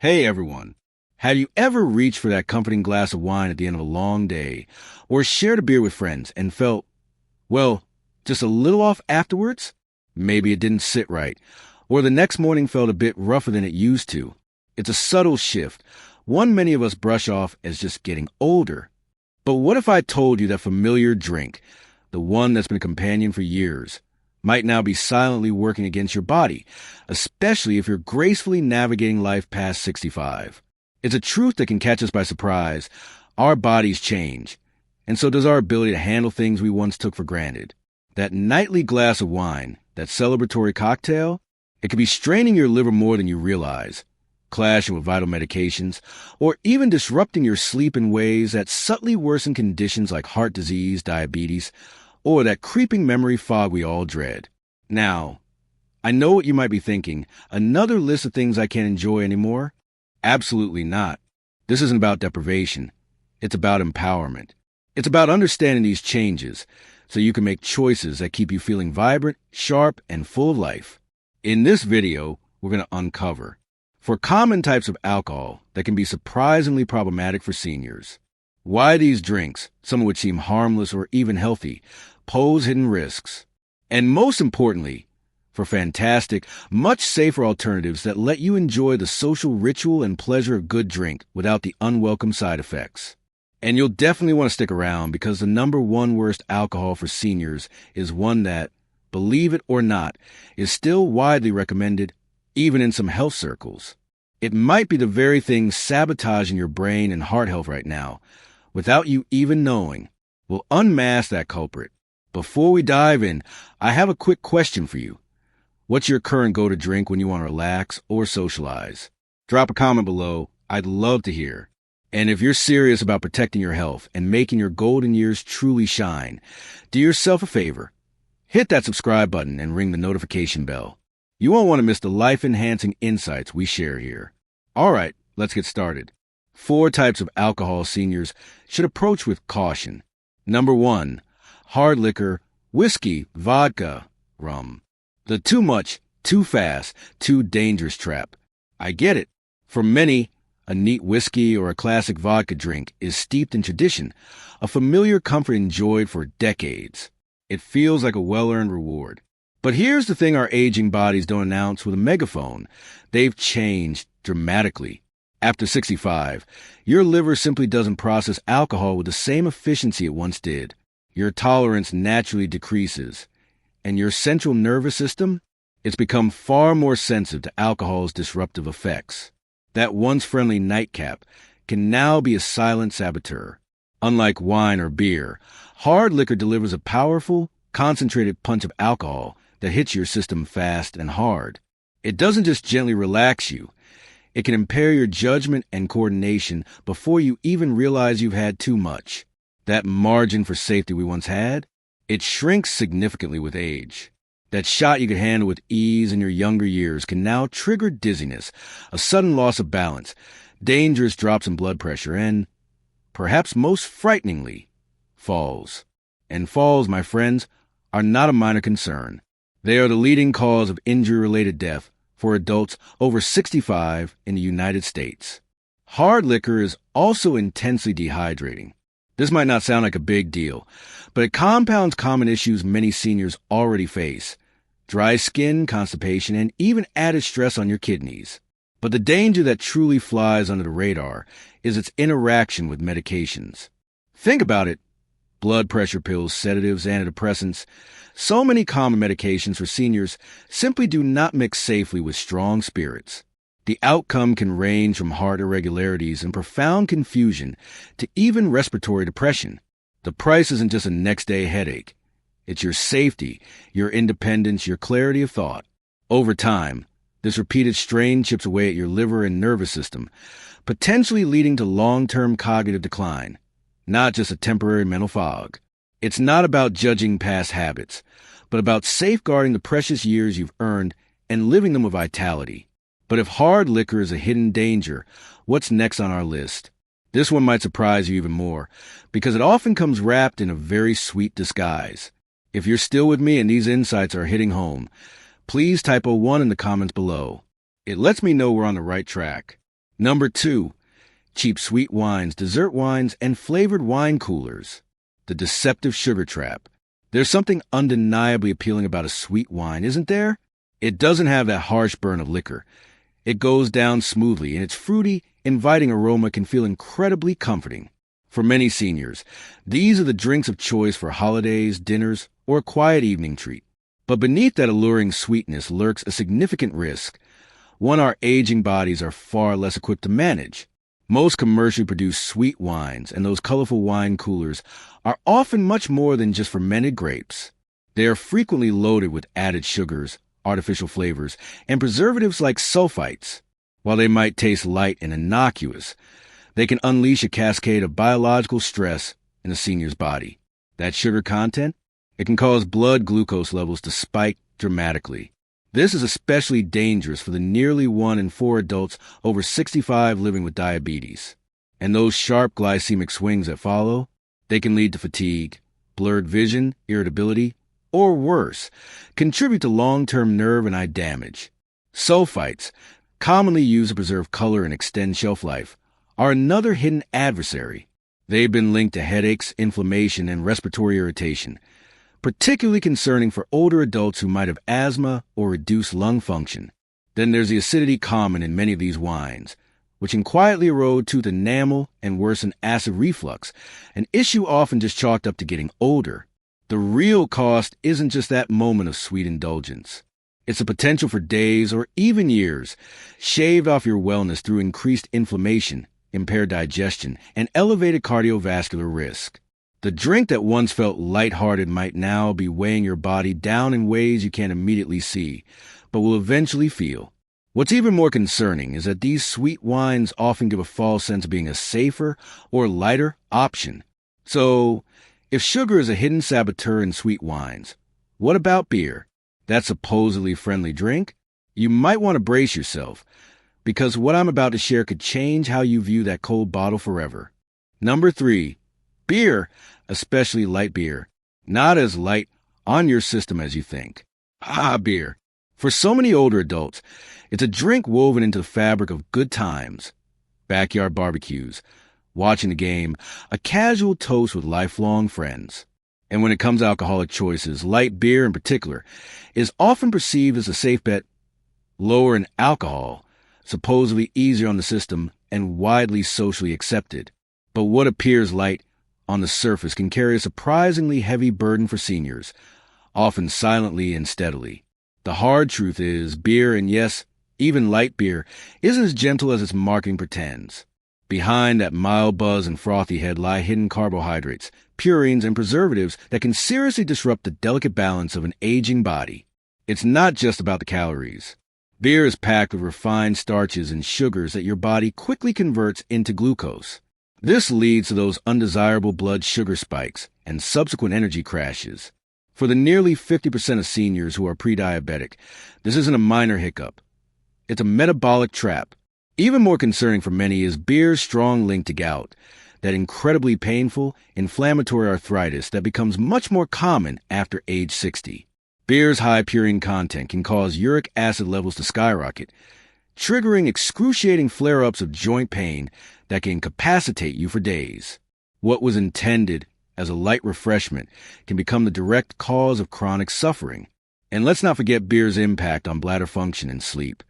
Hey everyone, have you ever reached for that comforting glass of wine at the end of a long day, or shared a beer with friends and felt, well, just a little off afterwards? Maybe it didn't sit right, or the next morning felt a bit rougher than it used to. It's a subtle shift, one many of us brush off as just getting older. But what if I told you that familiar drink, the one that's been a companion for years, might now be silently working against your body, especially if you're gracefully navigating life past 65. It's a truth that can catch us by surprise. Our bodies change, and so does our ability to handle things we once took for granted. That nightly glass of wine, that celebratory cocktail, it can be straining your liver more than you realize, clashing with vital medications, or even disrupting your sleep in ways that subtly worsen conditions like heart disease, diabetes, or that creeping memory fog we all dread. Now, I know what you might be thinking. Another list of things I can't enjoy anymore? Absolutely not. This isn't about deprivation. It's about empowerment. It's about understanding these changes so you can make choices that keep you feeling vibrant, sharp, and full of life. In this video, we're going to uncover 4 common types of alcohol that can be surprisingly problematic for seniors. Why these drinks, some of which seem harmless or even healthy, pose hidden risks. And most importantly, for fantastic, much safer alternatives that let you enjoy the social ritual and pleasure of good drink without the unwelcome side effects. And you'll definitely want to stick around because the number 1 worst alcohol for seniors is one that, believe it or not, is still widely recommended, even in some health circles. It might be the very thing sabotaging your brain and heart health right now, without you even knowing. We'll unmask that culprit. Before we dive in, I have a quick question for you. What's your current go-to drink when you want to relax or socialize? Drop a comment below. I'd love to hear. And if you're serious about protecting your health and making your golden years truly shine, do yourself a favor. Hit that subscribe button and ring the notification bell. You won't want to miss the life-enhancing insights we share here. All right, let's get started. 4 types of alcohol seniors should approach with caution. Number 1, hard liquor, whiskey, vodka, rum. The too much, too fast, too dangerous trap. I get it. For many, a neat whiskey or a classic vodka drink is steeped in tradition, a familiar comfort enjoyed for decades. It feels like a well-earned reward. But here's the thing our aging bodies don't announce with a megaphone. They've changed dramatically. After 65, your liver simply doesn't process alcohol with the same efficiency it once did. Your tolerance naturally decreases. And your central nervous system, it's become far more sensitive to alcohol's disruptive effects. That once friendly nightcap can now be a silent saboteur. Unlike wine or beer, hard liquor delivers a powerful, concentrated punch of alcohol that hits your system fast and hard. It doesn't just gently relax you. It can impair your judgment and coordination before you even realize you've had too much. That margin for safety we once had, it shrinks significantly with age. That shot you could handle with ease in your younger years can now trigger dizziness, a sudden loss of balance, dangerous drops in blood pressure, and, perhaps most frighteningly, falls. And falls, my friends, are not a minor concern. They are the leading cause of injury-related death for adults over 65 in the United States. Hard liquor is also intensely dehydrating. This might not sound like a big deal, but it compounds common issues many seniors already face: dry skin, constipation, and even added stress on your kidneys. But the danger that truly flies under the radar is its interaction with medications. Think about it. Blood pressure pills, sedatives, antidepressants. So many common medications for seniors simply do not mix safely with strong spirits. The outcome can range from heart irregularities and profound confusion to even respiratory depression. The price isn't just a next-day headache. It's your safety, your independence, your clarity of thought. Over time, this repeated strain chips away at your liver and nervous system, potentially leading to long-term cognitive decline, not just a temporary mental fog. It's not about judging past habits, but about safeguarding the precious years you've earned and living them with vitality. But if hard liquor is a hidden danger, what's next on our list? This one might surprise you even more, because it often comes wrapped in a very sweet disguise. If you're still with me and these insights are hitting home, please type a 1 in the comments below. It lets me know we're on the right track. Number 2. Cheap sweet wines, dessert wines, and flavored wine coolers. The deceptive sugar trap. There's something undeniably appealing about a sweet wine, isn't there? It doesn't have that harsh burn of liquor. It goes down smoothly, and its fruity, inviting aroma can feel incredibly comforting. For many seniors, these are the drinks of choice for holidays, dinners, or a quiet evening treat. But beneath that alluring sweetness lurks a significant risk, one our aging bodies are far less equipped to manage. Most commercially produced sweet wines and those colorful wine coolers are often much more than just fermented grapes. They are frequently loaded with added sugars, artificial flavors, and preservatives like sulfites. While they might taste light and innocuous, they can unleash a cascade of biological stress in a senior's body. That sugar content, it can cause blood glucose levels to spike dramatically. This is especially dangerous for the nearly 1 in 4 adults over 65 living with diabetes. And those sharp glycemic swings that follow, they can lead to fatigue, blurred vision, irritability, or worse, contribute to long-term nerve and eye damage. Sulfites, commonly used to preserve color and extend shelf life, are another hidden adversary. They've been linked to headaches, inflammation, and respiratory irritation, particularly concerning for older adults who might have asthma or reduced lung function. Then there's the acidity common in many of these wines, which can quietly erode tooth enamel and worsen acid reflux, an issue often just chalked up to getting older. The real cost isn't just that moment of sweet indulgence. It's the potential for days or even years shaved off your wellness through increased inflammation, impaired digestion, and elevated cardiovascular risk. The drink that once felt lighthearted might now be weighing your body down in ways you can't immediately see, but will eventually feel. What's even more concerning is that these sweet wines often give a false sense of being a safer or lighter option. So, if sugar is a hidden saboteur in sweet wines, what about beer? That supposedly friendly drink? You might want to brace yourself, because what I'm about to share could change how you view that cold bottle forever. Number 3. Beer, especially light beer, not as light on your system as you think. Beer. For so many older adults, it's a drink woven into the fabric of good times, backyard barbecues, watching the game, a casual toast with lifelong friends. And when it comes to alcoholic choices, light beer in particular is often perceived as a safe bet, lower in alcohol, supposedly easier on the system, and widely socially accepted. But what appears light on the surface can carry a surprisingly heavy burden for seniors, often silently and steadily. The hard truth is, beer, and yes, even light beer, isn't as gentle as its marketing pretends. Behind that mild buzz and frothy head lie hidden carbohydrates, purines, and preservatives that can seriously disrupt the delicate balance of an aging body. It's not just about the calories. Beer is packed with refined starches and sugars that your body quickly converts into glucose. This leads to those undesirable blood sugar spikes and subsequent energy crashes. For the nearly 50% of seniors who are pre-diabetic, this isn't a minor hiccup. It's a metabolic trap. Even more concerning for many is beer's strong link to gout, that incredibly painful, inflammatory arthritis that becomes much more common after age 60. Beer's high purine content can cause uric acid levels to skyrocket, triggering excruciating flare-ups of joint pain that can incapacitate you for days. What was intended as a light refreshment can become the direct cause of chronic suffering. And let's not forget beer's impact on bladder function and sleep,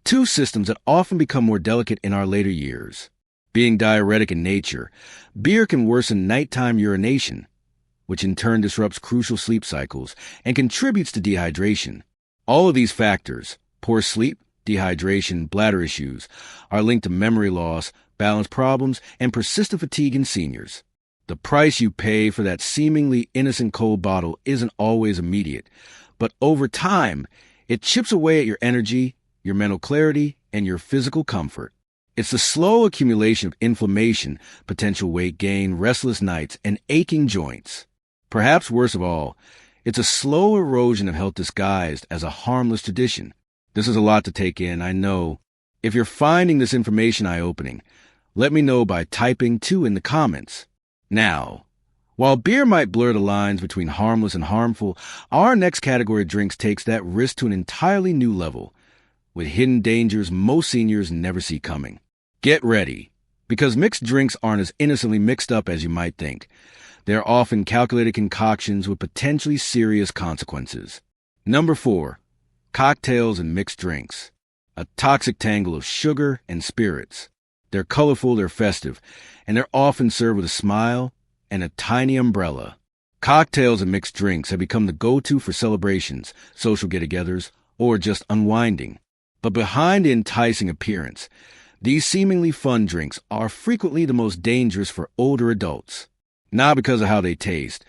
two systems that often become more delicate in our later years. Being diuretic in nature, beer can worsen nighttime urination, which in turn disrupts crucial sleep cycles and contributes to dehydration. All of these factors, poor sleep, dehydration, bladder issues, are linked to memory loss, balance problems, and persistent fatigue in seniors. The price you pay for that seemingly innocent cold bottle isn't always immediate, but over time, it chips away at your energy, your mental clarity, and your physical comfort. It's the slow accumulation of inflammation, potential weight gain, restless nights, and aching joints. Perhaps worst of all, it's a slow erosion of health disguised as a harmless tradition. This is a lot to take in, I know. If you're finding this information eye-opening, let me know by typing 2 in the comments. Now, while beer might blur the lines between harmless and harmful, our next category of drinks takes that risk to an entirely new level. with hidden dangers most seniors never see coming. Get ready, because mixed drinks aren't as innocently mixed up as you might think. They're often calculated concoctions with potentially serious consequences. Number 4. Cocktails and mixed drinks. A toxic tangle of sugar and spirits. They're colorful, they're festive, and they're often served with a smile and a tiny umbrella. Cocktails and mixed drinks have become the go-to for celebrations, social get-togethers, or just unwinding. But behind the enticing appearance, these seemingly fun drinks are frequently the most dangerous for older adults. Not because of how they taste,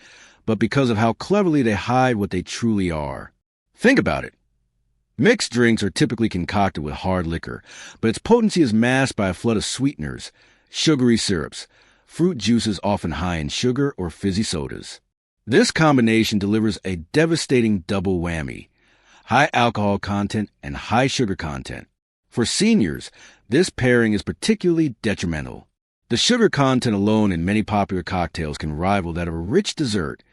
but because of how cleverly they hide what they truly are. Think about it. Mixed drinks are typically concocted with hard liquor, but its potency is masked by a flood of sweeteners, sugary syrups, fruit juices often high in sugar, or fizzy sodas. This combination delivers a devastating double whammy: high alcohol content and high sugar content. For seniors, this pairing is particularly detrimental. The sugar content alone in many popular cocktails can rival that of a rich dessert,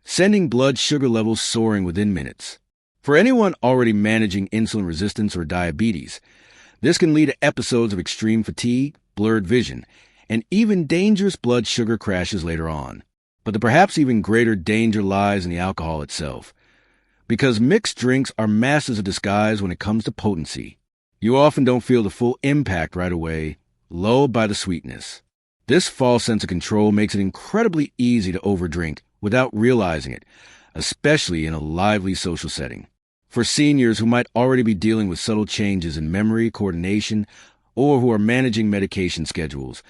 sending blood sugar levels soaring within minutes. For anyone already managing insulin resistance or diabetes, this can lead to episodes of extreme fatigue, blurred vision, and even dangerous blood sugar crashes later on. But the perhaps even greater danger lies in the alcohol itself, because mixed drinks are masters of disguise when it comes to potency. You often don't feel the full impact right away, lulled by the sweetness. This false sense of control makes it incredibly easy to overdrink without realizing it, especially in a lively social setting. For seniors who might already be dealing with subtle changes in memory, coordination, or who are managing medication schedules,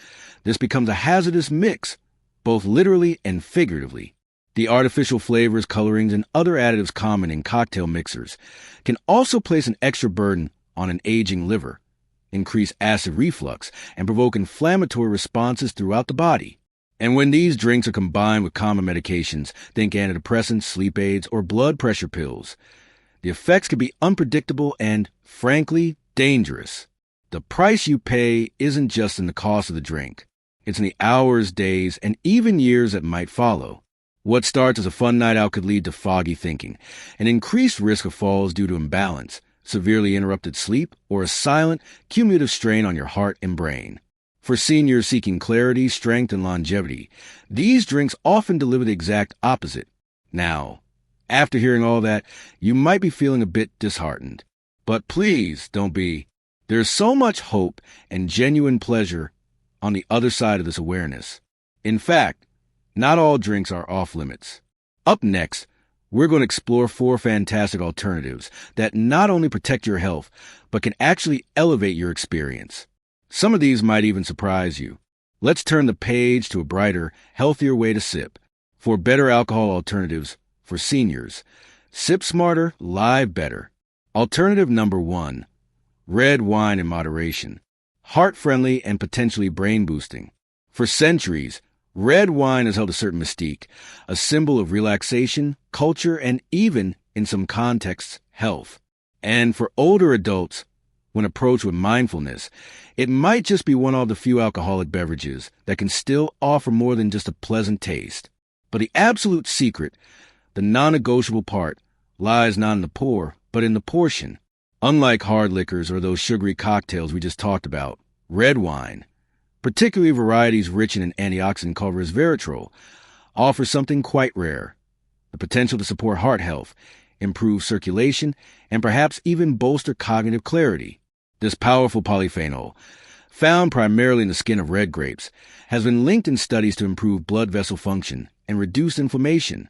this becomes a hazardous mix, both literally and figuratively. The artificial flavors, colorings, and other additives common in cocktail mixers can also place an extra burden on an aging liver, increase acid reflux, and provoke inflammatory responses throughout the body. And when these drinks are combined with common medications, think antidepressants, sleep aids, or blood pressure pills, the effects can be unpredictable and, frankly, dangerous. The price you pay isn't just in the cost of the drink. It's in the hours, days, and even years that might follow. What starts as a fun night out could lead to foggy thinking, an increased risk of falls due to imbalance, severely interrupted sleep, or a silent, cumulative strain on your heart and brain. For seniors seeking clarity, strength, and longevity, these drinks often deliver the exact opposite. Now, after hearing all that, you might be feeling a bit disheartened. But please don't be. There's so much hope and genuine pleasure on the other side of this awareness. In fact, not all drinks are off limits. Up next, we're going to explore 4 fantastic alternatives that not only protect your health, but can actually elevate your experience. Some of these might even surprise you. Let's turn the page to a brighter, healthier way to sip. 4 better alcohol alternatives for seniors. Sip smarter, live better. Alternative number 1. Red wine in moderation. Heart-friendly and potentially brain-boosting. For centuries, red wine has held a certain mystique, a symbol of relaxation, culture, and even, in some contexts, health. And for older adults, when approached with mindfulness, it might just be one of the few alcoholic beverages that can still offer more than just a pleasant taste. But the absolute secret, the non-negotiable part, lies not in the pour, but in the portion. Unlike hard liquors or those sugary cocktails we just talked about, red wine, particularly varieties rich in an antioxidant called resveratrol, offers something quite rare: the potential to support heart health, improve circulation, and perhaps even bolster cognitive clarity. This powerful polyphenol, found primarily in the skin of red grapes, has been linked in studies to improve blood vessel function and reduce inflammation,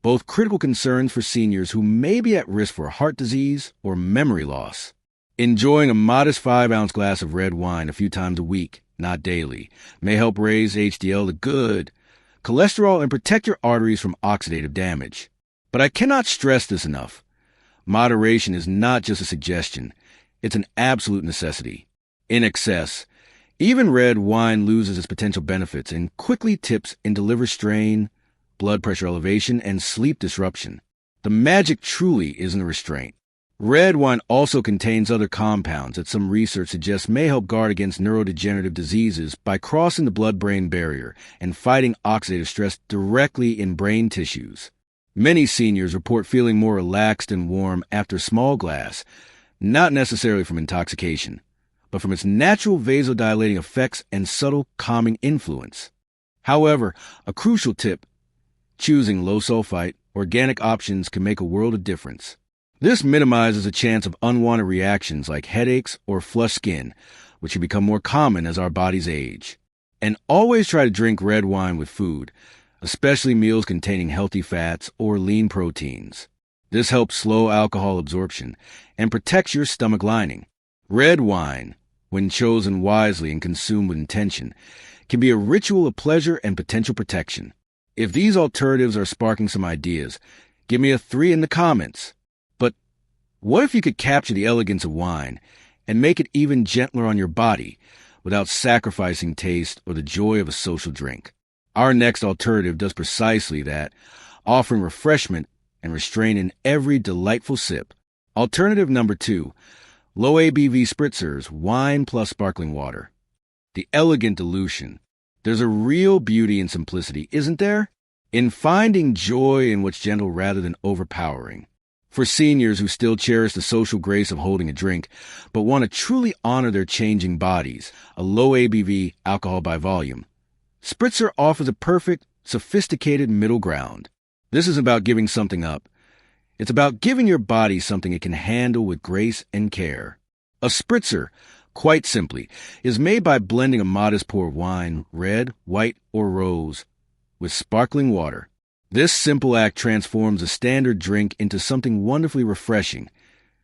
both critical concerns for seniors who may be at risk for heart disease or memory loss. Enjoying a modest 5-ounce glass of red wine a few times a week, not daily, may help raise HDL to good cholesterol and protect your arteries from oxidative damage. But I cannot stress this enough. Moderation is not just a suggestion, it's an absolute necessity. In excess, even red wine loses its potential benefits and quickly tips into liver strain, blood pressure elevation, and sleep disruption. The magic truly isn't a restraint. Red wine also contains other compounds that some research suggests may help guard against neurodegenerative diseases by crossing the blood-brain barrier and fighting oxidative stress directly in brain tissues. Many seniors report feeling more relaxed and warm after a small glass, not necessarily from intoxication, but from its natural vasodilating effects and subtle calming influence. However, a crucial tip: choosing low-sulfite, organic options can make a world of difference. This minimizes the chance of unwanted reactions like headaches or flushed skin, which can become more common as our bodies age. And always try to drink red wine with food, especially meals containing healthy fats or lean proteins. This helps slow alcohol absorption and protects your stomach lining. Red wine, when chosen wisely and consumed with intention, can be a ritual of pleasure and potential protection. If these alternatives are sparking some ideas, give me a 3 in the comments. But what if you could capture the elegance of wine and make it even gentler on your body without sacrificing taste or the joy of a social drink? Our next alternative does precisely that, offering refreshment and restraint in every delightful sip. Alternative number 2, low ABV spritzers, wine plus sparkling water. The elegant dilution. There's a real beauty in simplicity, isn't there? In finding joy in what's gentle rather than overpowering. For seniors who still cherish the social grace of holding a drink, but want to truly honor their changing bodies, a low ABV alcohol by volume, Spritzer offers a perfect, sophisticated middle ground. This isn't about giving something up. It's about giving your body something it can handle with grace and care. A spritzer, quite simply, is made by blending a modest pour of wine, red, white, or rose, with sparkling water. This simple act transforms a standard drink into something wonderfully refreshing,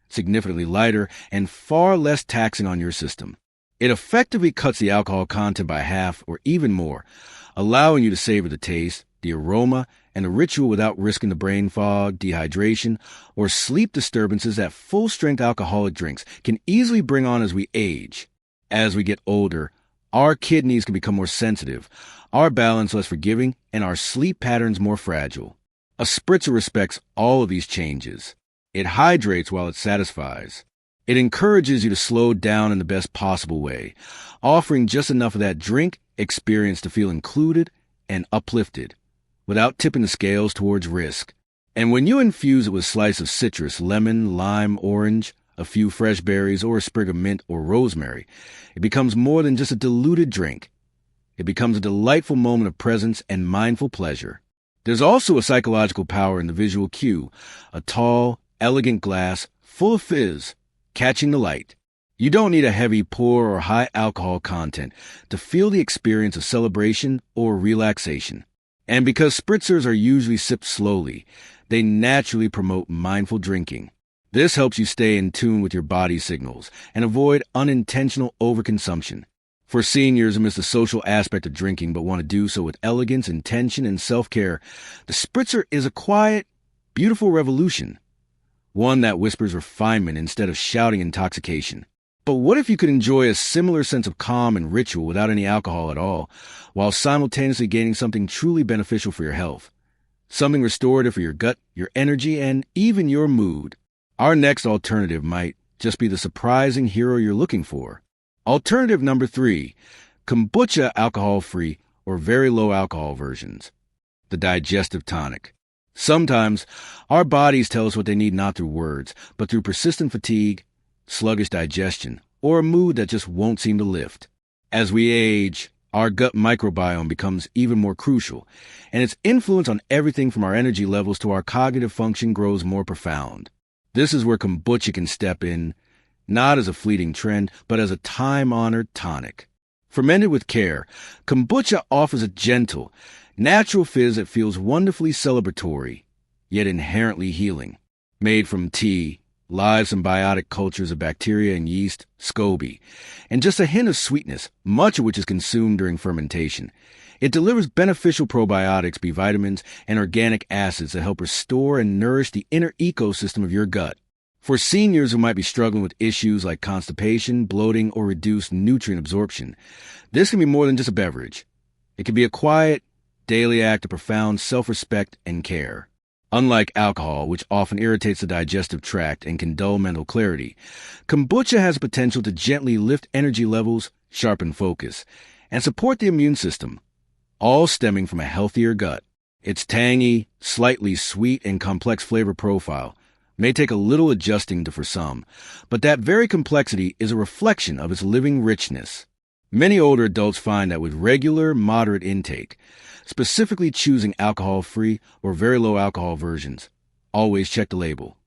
significantly lighter, and far less taxing on your system. It effectively cuts the alcohol content by half or even more, allowing you to savor the taste, the aroma, and the ritual without risking the brain fog, dehydration, or sleep disturbances that full-strength alcoholic drinks can easily bring on as we age. As we get older, our kidneys can become more sensitive, our balance less forgiving, and our sleep patterns more fragile. A spritzer respects all of these changes. It hydrates while it satisfies. It encourages you to slow down in the best possible way, offering just enough of that drink experience to feel included and uplifted, without tipping the scales towards risk. And when you infuse it with a slice of citrus, lemon, lime, orange, a few fresh berries, or a sprig of mint or rosemary, it becomes more than just a diluted drink. It becomes a delightful moment of presence and mindful pleasure. There's also a psychological power in the visual cue, a tall, elegant glass full of fizz, catching the light. You don't need a heavy pour or high alcohol content to feel the experience of celebration or relaxation. And because spritzers are usually sipped slowly, they naturally promote mindful drinking. This helps you stay in tune with your body's signals and avoid unintentional overconsumption. For seniors who miss the social aspect of drinking but want to do so with elegance, intention, and self-care, the spritzer is a quiet, beautiful revolution. One that whispers refinement instead of shouting intoxication. But what if you could enjoy a similar sense of calm and ritual without any alcohol at all, while simultaneously gaining something truly beneficial for your health? Something restorative for your gut, your energy, and even your mood. Our next alternative might just be the surprising hero you're looking for. Alternative number 3, kombucha alcohol-free or very low alcohol versions. The digestive tonic. Sometimes, our bodies tell us what they need not through words, but through persistent fatigue, sluggish digestion, or a mood that just won't seem to lift. As we age, our gut microbiome becomes even more crucial, and its influence on everything from our energy levels to our cognitive function grows more profound. This is where kombucha can step in, not as a fleeting trend, but as a time-honored tonic. Fermented with care, kombucha offers a gentle, natural fizz that feels wonderfully celebratory, yet inherently healing. Made from tea, live symbiotic cultures of bacteria and yeast, SCOBY, and just a hint of sweetness, much of which is consumed during fermentation. It delivers beneficial probiotics, B vitamins, and organic acids that help restore and nourish the inner ecosystem of your gut. For seniors who might be struggling with issues like constipation, bloating, or reduced nutrient absorption, this can be more than just a beverage. It can be a quiet, daily act of profound self-respect and care. Unlike alcohol, which often irritates the digestive tract and can dull mental clarity, kombucha has the potential to gently lift energy levels, sharpen focus, and support the immune system, all stemming from a healthier gut. Its tangy, slightly sweet and complex flavor profile, may take a little adjusting to for some, but that very complexity is a reflection of its living richness. Many older adults find that with regular, moderate intake, specifically choosing alcohol-free or very low alcohol versions, always check the label.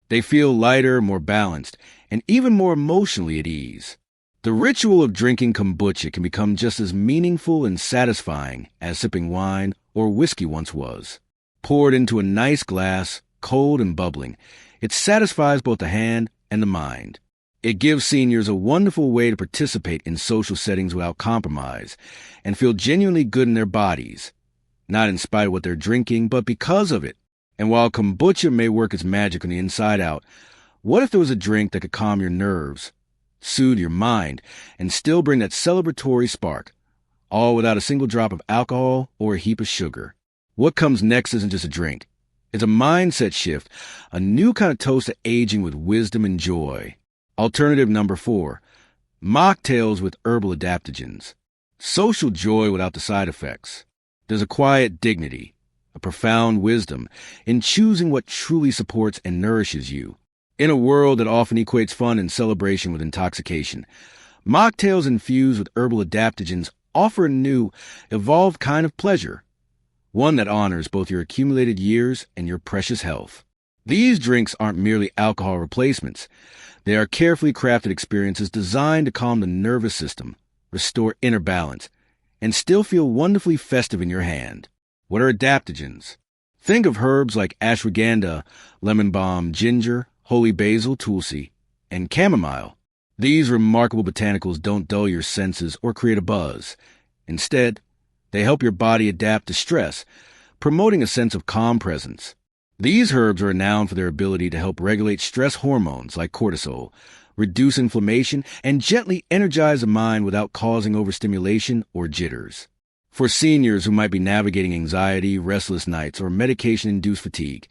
They feel lighter, more balanced, and even more emotionally at ease. The ritual of drinking kombucha can become just as meaningful and satisfying as sipping wine or whiskey once was. Poured into a nice glass, cold and bubbling, it satisfies both the hand and the mind. It gives seniors a wonderful way to participate in social settings without compromise and feel genuinely good in their bodies, not in spite of what they're drinking, but because of it. And while kombucha may work its magic on the inside out, what if there was a drink that could calm your nerves, soothe your mind, and still bring that celebratory spark, all without a single drop of alcohol or a heap of sugar? What comes next isn't just a drink. It's a mindset shift, a new kind of toast to aging with wisdom and joy. Alternative number 4, mocktails with herbal adaptogens. Social joy without the side effects. There's a quiet dignity, a profound wisdom in choosing what truly supports and nourishes you. In a world that often equates fun and celebration with intoxication, mocktails infused with herbal adaptogens offer a new, evolved kind of pleasure, one that honors both your accumulated years and your precious health. These drinks aren't merely alcohol replacements. They are carefully crafted experiences designed to calm the nervous system, restore inner balance, and still feel wonderfully festive in your hand. What are adaptogens? Think of herbs like ashwagandha, lemon balm, ginger, holy basil, tulsi, and chamomile. These remarkable botanicals don't dull your senses or create a buzz. Instead, they help your body adapt to stress, promoting a sense of calm presence. These herbs are renowned for their ability to help regulate stress hormones like cortisol, reduce inflammation, and gently energize the mind without causing overstimulation or jitters. For seniors who might be navigating anxiety, restless nights, or medication-induced fatigue,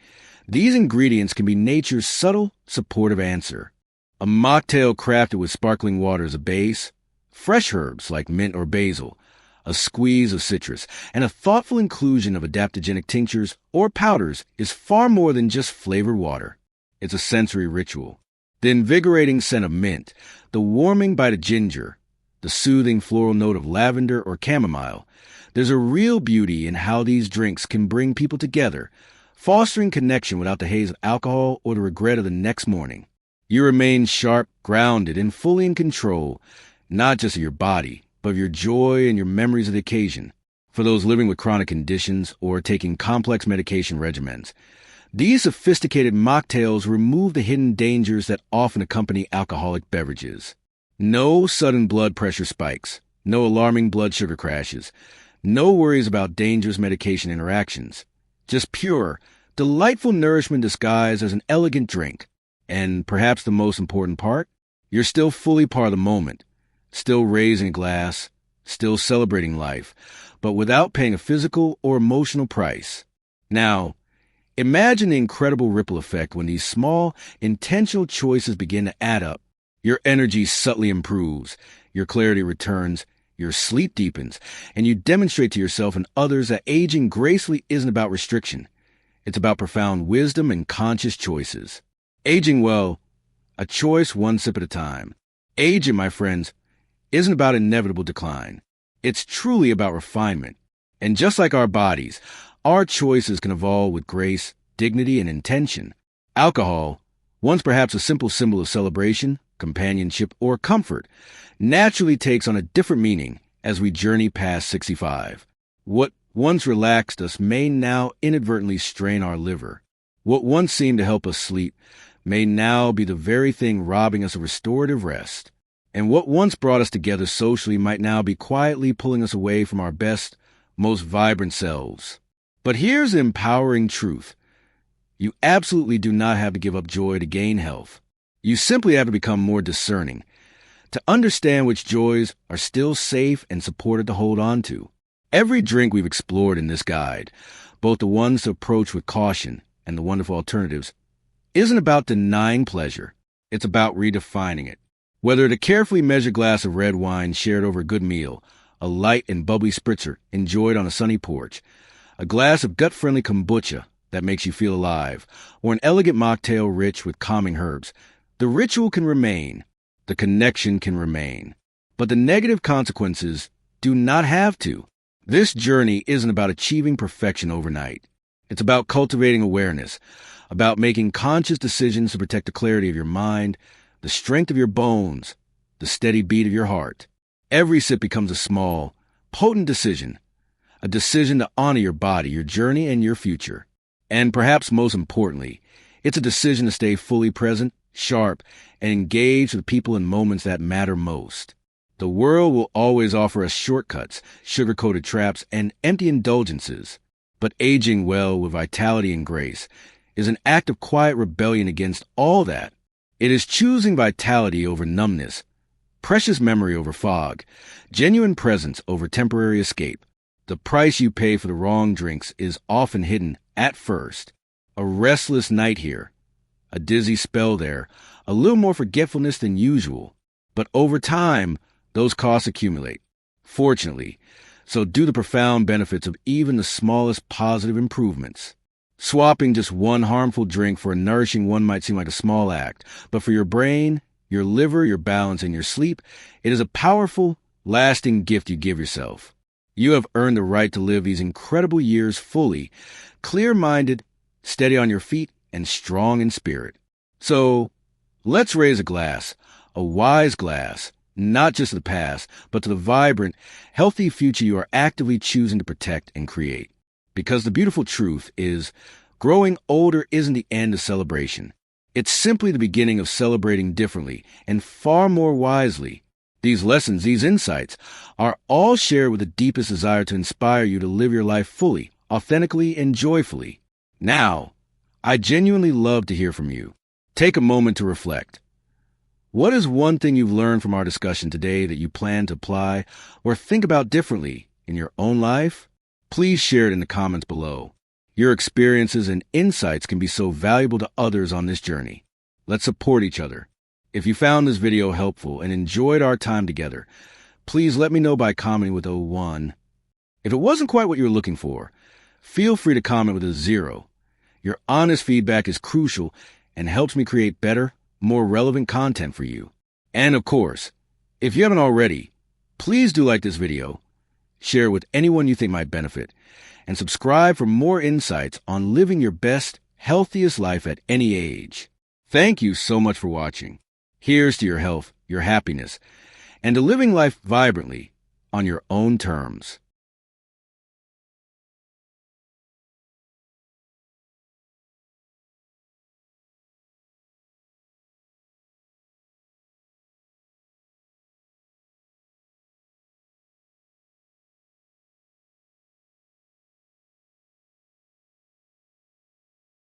these ingredients can be nature's subtle, supportive answer. A mocktail crafted with sparkling water as a base, fresh herbs like mint or basil, a squeeze of citrus, and a thoughtful inclusion of adaptogenic tinctures or powders is far more than just flavored water. It's a sensory ritual. The invigorating scent of mint, the warming bite of ginger, the soothing floral note of lavender or chamomile. There's a real beauty in how these drinks can bring people together, fostering connection without the haze of alcohol or the regret of the next morning. You remain sharp, grounded, and fully in control, not just of your body, but of your joy and your memories of the occasion. For those living with chronic conditions or taking complex medication regimens, these sophisticated mocktails remove the hidden dangers that often accompany alcoholic beverages. No sudden blood pressure spikes, no alarming blood sugar crashes, no worries about dangerous medication interactions. Just pure, delightful nourishment disguised as an elegant drink. And perhaps the most important part, you're still fully part of the moment, still raising a glass, still celebrating life, but without paying a physical or emotional price. Now, imagine the incredible ripple effect when these small, intentional choices begin to add up. Your energy subtly improves, your clarity returns, your sleep deepens, and you demonstrate to yourself and others that aging gracefully isn't about restriction. It's about profound wisdom and conscious choices. Aging well, a choice one sip at a time. Aging, my friends, isn't about inevitable decline. It's truly about refinement. And just like our bodies, our choices can evolve with grace, dignity, and intention. Alcohol, once perhaps a simple symbol of celebration, companionship, or comfort, naturally takes on a different meaning as we journey past 65. What once relaxed us may now inadvertently strain our liver. What once seemed to help us sleep may now be the very thing robbing us of restorative rest. And what once brought us together socially might now be quietly pulling us away from our best, most vibrant selves. But here's the empowering truth. You absolutely do not have to give up joy to gain health. You simply have to become more discerning, to understand which joys are still safe and supported to hold on to. Every drink we've explored in this guide, both the ones to approach with caution and the wonderful alternatives, isn't about denying pleasure. It's about redefining it. Whether it's a carefully measured glass of red wine shared over a good meal, a light and bubbly spritzer enjoyed on a sunny porch, a glass of gut-friendly kombucha, that makes you feel alive, or an elegant mocktail rich with calming herbs, the ritual can remain, the connection can remain, but the negative consequences do not have to. This journey isn't about achieving perfection overnight. It's about cultivating awareness, about making conscious decisions to protect the clarity of your mind, the strength of your bones, the steady beat of your heart. Every sip becomes a small, potent decision, a decision to honor your body, your journey, and your future. And perhaps most importantly, it's a decision to stay fully present, sharp, and engaged with people and moments that matter most. The world will always offer us shortcuts, sugar-coated traps, and empty indulgences. But aging well with vitality and grace is an act of quiet rebellion against all that. It is choosing vitality over numbness, precious memory over fog, genuine presence over temporary escape. The price you pay for the wrong drinks is often hidden at first. A restless night here, a dizzy spell there, a little more forgetfulness than usual. But over time, those costs accumulate. Fortunately, so do the profound benefits of even the smallest positive improvements. Swapping just one harmful drink for a nourishing one might seem like a small act, but for your brain, your liver, your balance, and your sleep, it is a powerful, lasting gift you give yourself. You have earned the right to live these incredible years fully, clear-minded, steady on your feet, and strong in spirit. So, let's raise a glass, a wise glass, not just to the past, but to the vibrant, healthy future you are actively choosing to protect and create. Because the beautiful truth is, growing older isn't the end of celebration. It's simply the beginning of celebrating differently and far more wisely. These lessons, these insights, are all shared with the deepest desire to inspire you to live your life fully, authentically, and joyfully. Now, I genuinely love to hear from you. Take a moment to reflect. What is one thing you've learned from our discussion today that you plan to apply or think about differently in your own life? Please share it in the comments below. Your experiences and insights can be so valuable to others on this journey. Let's support each other. If you found this video helpful and enjoyed our time together, please let me know by commenting with a 1. If it wasn't quite what you were looking for, feel free to comment with a 0. Your honest feedback is crucial and helps me create better, more relevant content for you. And of course, if you haven't already, please do like this video, share it with anyone you think might benefit, and subscribe for more insights on living your best, healthiest life at any age. Thank you so much for watching. Here's to your health, your happiness, and to living life vibrantly on your own terms.